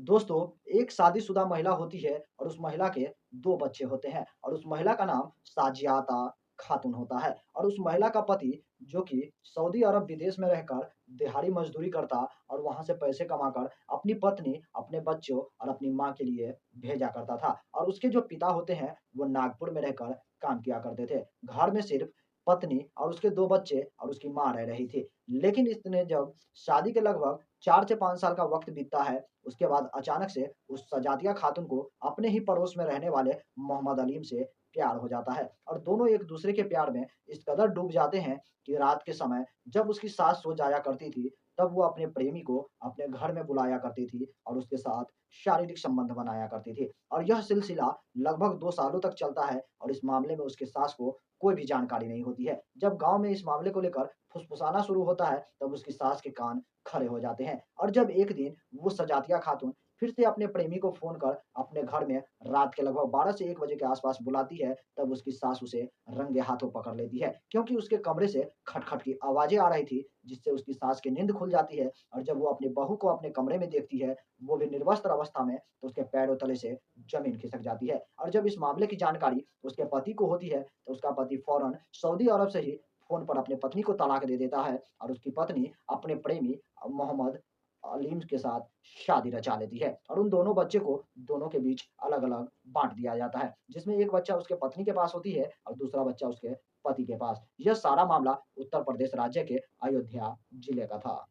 दोस्तों, एक शादीशुदा महिला होती है और उस महिला के 2 बच्चे होते हैं और उस महिला का नाम साजियाता खातून होता है और उस महिला का पति जो कि सऊदी अरब विदेश में रहकर दिहाड़ी मज़दूरी करता और वहाँ से पैसे कमाकर अपनी पत्नी, अपने बच्चों और अपनी माँ के लिए भेजा करता था और उसके जो पिता होते हैं, वो नागपुर में रहकर काम किया करते थे। घर में सिर्फ़ पत्नी और उसके 2 बच्चे और उसकी माँ रह रही थी। लेकिन इसने जब शादी के लगभग 4 से 5 साल का वक़्त बीतता है, उसके बाद अचानक से उस सजातिया खातून को अपने ही पड़ोस में रहने वाले मोहम्मद अलीम से प्यार हो जाता है और दोनों एक-दूसरे के प्यार में इस कदर डूब जाते हैं कि रात के समय जब उसकी सास सो जाया करती थी, तब वो अपने प्रेमी को अपने घर में बुलाया करती थी और उसके साथ शारीरिक संबंध बनाया करती थी और यह सिलसिला लगभग 2 सालों तक चलता है और इस मामले में उसके सास को कोई भी जानकारी नहीं होती है। जब गाँव में इस मामले को लेकर फुसफुसाना शुरू होता है, तब उसकी सास के कान खड़े हो जाते हैं और जब एक दिन वो सजातिया खातून फिर से अपने प्रेमी को फ़ोन कर अपने घर में रात के लगभग 12 से 1 बजे के आस-पास बुलाती है, तब उसकी सास उसे रंगे हाथों पकड़ लेती है। क्योंकि उसके कमरे से खट-खट की आवाज़ें आ रही थी, जिससे उसकी सास की नींद खुल जाती है और जब वो अपनी बहू को अपने कमरे में देखती है, वो भी निर्वस्त्र अवस्था में, तो उसके पैरों तले से ज़मीन खिसक जाती है और जब इस मामले की जानकारी उसके पति को होती है, तो उसका पति फ़ौरन सऊदी अरब से ही फ़ोन पर अपनी पत्नी को तलाक दे देता है और उसकी पत्नी अपने प्रेमी मोहम्मद अलीम के साथ शादी रचा लेती है और उन दोनों बच्चे को दोनों के बीच अलग-अलग बाँट दिया जाता है, जिसमें एक बच्चा उसके पत्नी के पास होती है और दूसरा बच्चा उसके पति के पास। यह सारा मामला उत्तर प्रदेश राज्य के अयोध्या जिले का था।